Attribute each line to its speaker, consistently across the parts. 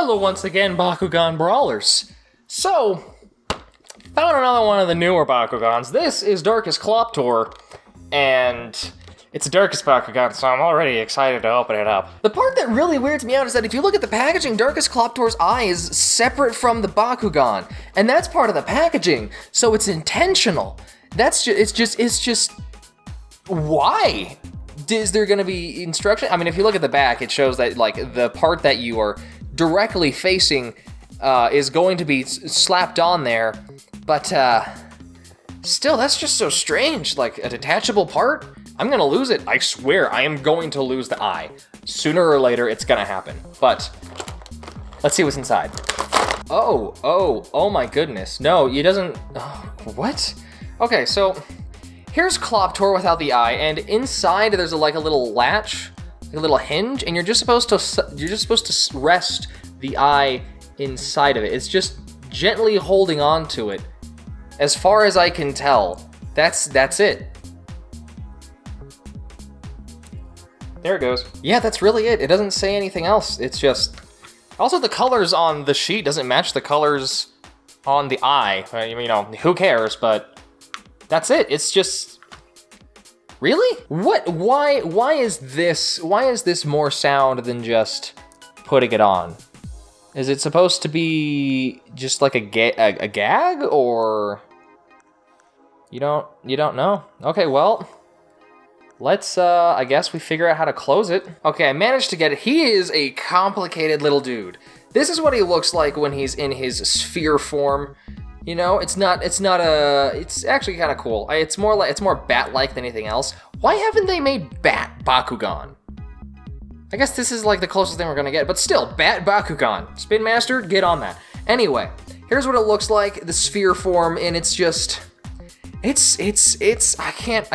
Speaker 1: Hello once again, Bakugan Brawlers. So, found another one of the newer Bakugans. This is Darkus Cloptor, and it's a Darkus Bakugan, so I'm already excited to open it up. The part that really weirds me out is that if you look at the packaging, Darkus Cloptor's eye is separate from the Bakugan, and that's part of the packaging, so it's intentional. It's just, why? Is there gonna be instruction? I mean, if you look at the back, it shows that, like, the part that you are directly facing is going to be slapped on there, but still, that's just so strange. Like, a detachable part? I'm gonna lose it. I swear, I am going to lose the eye. Sooner or later, it's gonna happen. But let's see what's inside. Oh my goodness. No, it doesn't. Oh, what? Okay, so here's Cloptor without the eye, and inside there's a little latch, like a little hinge, and you're just supposed to rest the eye inside of it. It's just gently holding on to it. As far as I can tell, that's it. There it goes. Yeah, that's really it. It doesn't say anything else. It's just... Also, the colors on the sheet doesn't match the colors on the eye. You know, who cares, but that's it. It's just... Really? What? Why is this more sound than just putting it on? Is it supposed to be just like a gag, or you don't know? Okay, well, let's I guess we figure out how to close it. Okay, I managed to get it. He is a complicated little dude. This is what he looks like when he's in his sphere form. You know, it's actually kind of cool. It's more bat-like than anything else. Why haven't they made Bat Bakugan? I guess this is like the closest thing we're gonna get, but still, Bat Bakugan. Spin Master, get on that. Anyway, here's what it looks like, the sphere form, and it's just, I can't,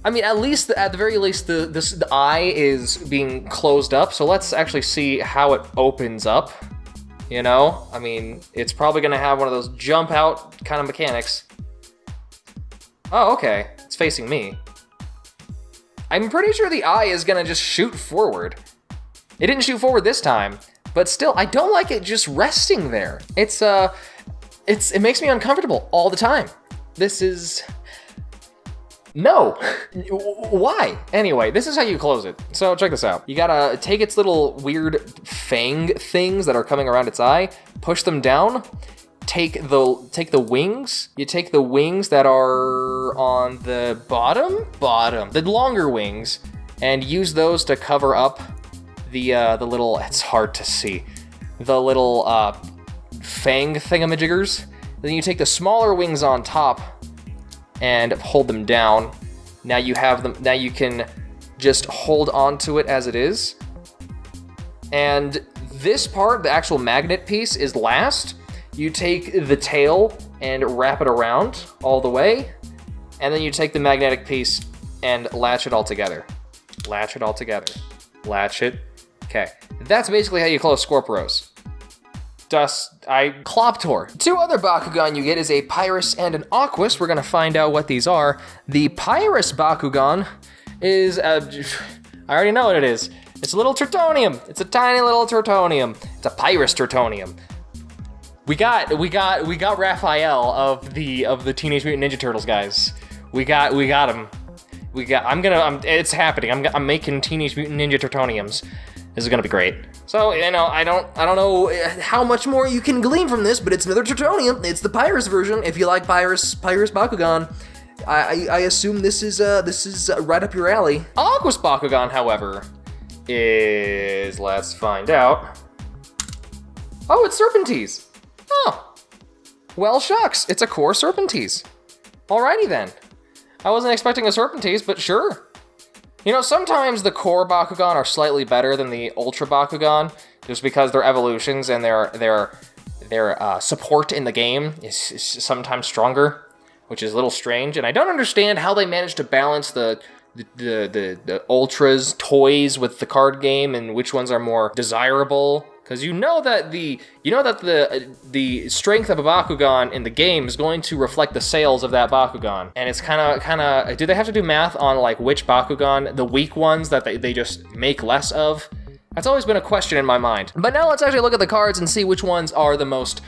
Speaker 1: I mean, at the very least, the eye is being closed up, so let's actually see how it opens up. You know, I mean, it's probably gonna have one of those jump out kind of mechanics. Oh, okay, it's facing me. I'm pretty sure the eye is gonna just shoot forward. It didn't shoot forward this time, but still, I don't like it just resting there. It makes me uncomfortable all the time. This is... No! Why? Anyway, this is how you close it. So check this out. You gotta take its little weird fang things that are coming around its eye, push them down, take the wings. You take the wings that are on the bottom, the longer wings, and use those to cover up the little, it's hard to see, the little fang thingamajiggers. Then you take the smaller wings on top and hold them down. Now you have them. Now you can just hold on to it as it is. And this part, the actual magnet piece, is last. You take the tail and wrap it around all the way, and then you take the magnetic piece and latch it all together. Latch it all together. Latch it. Okay, that's basically how you close Scorpios. Cloptor. Two other Bakugan you get is a Pyrus and an Aquas. We're gonna find out what these are. The Pyrus Bakugan is, I already know what it is. It's a little Tertonium. It's a tiny little Tertonium. It's a Pyrus Tertonium. We got Raphael of the Teenage Mutant Ninja Turtles guys. We got him. It's happening. I'm making Teenage Mutant Ninja Tertoniums. This is gonna be great. So, you know, I don't know how much more you can glean from this, but it's another Tertonium. It's the Pyrus version. If you like Pyrus Bakugan, I assume this is right up your alley. Aquas Bakugan, however, is, let's find out. Oh, it's Serpentese. Oh, well, shucks, it's a core Serpentese. Alrighty then. I wasn't expecting a Serpentese, but sure. You know, sometimes the core Bakugan are slightly better than the Ultra Bakugan, just because their evolutions and their support in the game is sometimes stronger, which is a little strange. And I don't understand how they managed to balance the Ultra's toys with the card game and which ones are more desirable. Because you know that the strength of a Bakugan in the game is going to reflect the sales of that Bakugan, and it's kind of. Do they have to do math on like which Bakugan, the weak ones that they just make less of, That's always been a question in my mind. But now let's actually look at the cards and see which ones are the most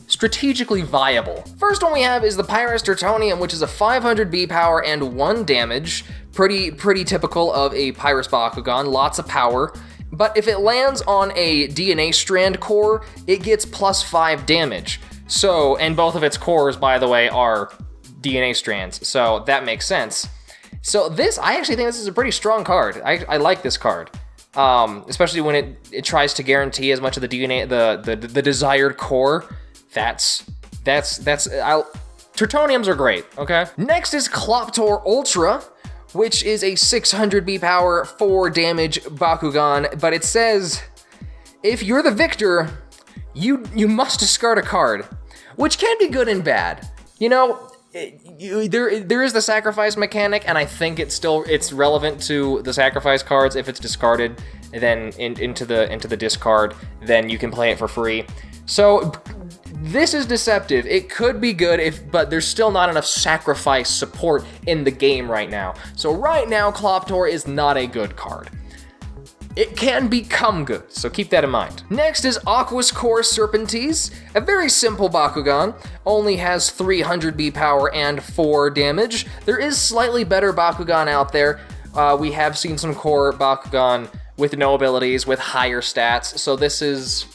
Speaker 1: strategically viable. First one we have is the Pyrus Tertonium, which is a 500 B power and 1 damage. Pretty typical of a Pyrus Bakugan, lots of power. But if it lands on a DNA strand core, it gets +5 damage. So, and both of its cores, by the way, are DNA strands, so that makes sense. So this, I actually think this is a pretty strong card. I like this card. Especially when it tries to guarantee as much of the DNA, the desired core. Tertoniums are great, okay? Next is Cloptor Ultra, which is a 600 B power, 4 damage Bakugan, but it says, if you're the victor, you must discard a card, which can be good and bad. You know, there is the sacrifice mechanic, and I think it's relevant to the sacrifice cards. If it's discarded, then into the discard, then you can play it for free. So this is deceptive. It could be good, but there's still not enough sacrifice support in the game right now. So right now, Cloptor is not a good card. It can become good, so keep that in mind. Next is Aqua's Core Serpentes, a very simple Bakugan, only has 300 B power and 4 damage. There is slightly better Bakugan out there. We have seen some core Bakugan with no abilities, with higher stats, so this is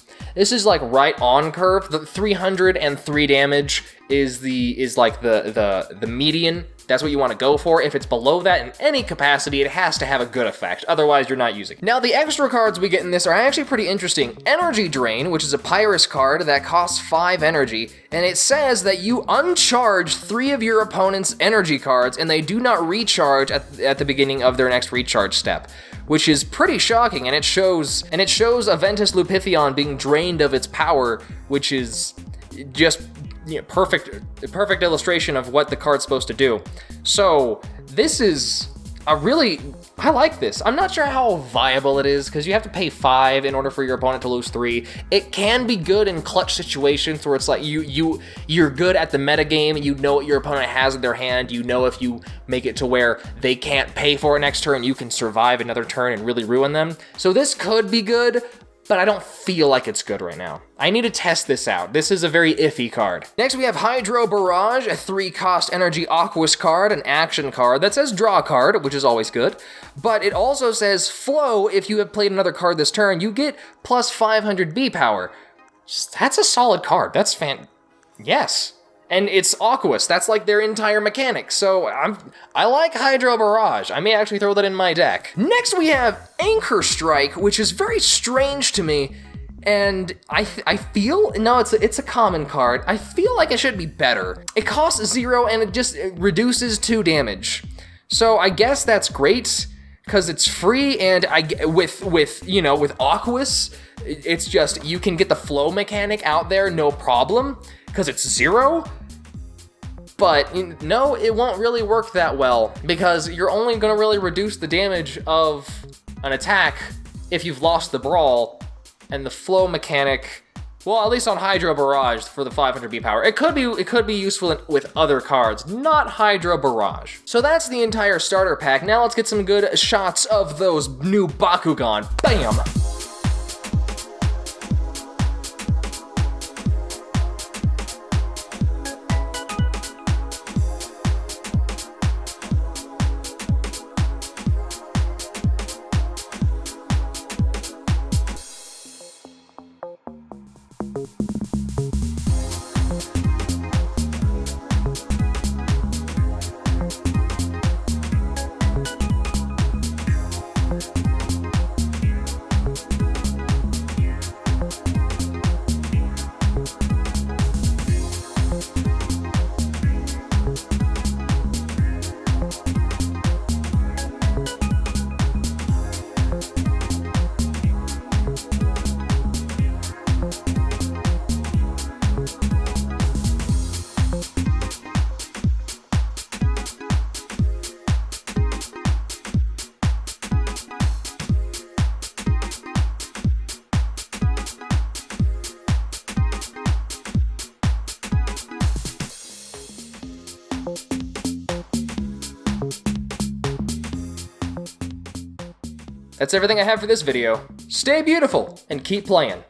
Speaker 1: like right on curve. The 303 damage is like the median. That's what you want to go for. If it's below that in any capacity, it has to have a good effect. Otherwise, you're not using it. Now, the extra cards we get in this are actually pretty interesting. Energy Drain, which is a Pyrus card that costs 5 energy, and it says that you uncharge 3 of your opponent's energy cards, and they do not recharge at the beginning of their next recharge step, which is pretty shocking, and it shows Aventus Lupithion being drained of its power, which is just perfect illustration of what the card's supposed to do. So this is I like this. I'm not sure how viable it is, because you have to pay 5 in order for your opponent to lose 3. It can be good in clutch situations where it's like you're good at the metagame, you know what your opponent has in their hand, you know if you make it to where they can't pay for it next turn, you can survive another turn and really ruin them. So this could be good, but I don't feel like it's good right now. I need to test this out. This is a very iffy card. Next we have Hydro Barrage, a 3-cost energy Aquas card, an action card that says draw card, which is always good, but it also says flow. If you have played another card this turn, you get plus 500 B power. That's a solid card. That's yes. And it's Aquas, that's like their entire mechanic, so I like Hydro Barrage. I may actually throw that in my deck. Next we have Anchor Strike, which is very strange to me, and I feel, no, it's a common card. I feel like it should be better. It costs 0 and it reduces 2 damage. So I guess that's great, because it's free, and with Aquas, it's just, you can get the flow mechanic out there, no problem, because it's 0. But no, it won't really work that well, because you're only going to really reduce the damage of an attack if you've lost the brawl, and the flow mechanic, well, at least on Hydro Barrage for the 500 B power, it could be useful with other cards, not Hydro Barrage. So that's the entire starter pack. Now let's get some good shots of those new Bakugan. Bam! That's everything I have for this video. stay beautiful, and keep playing.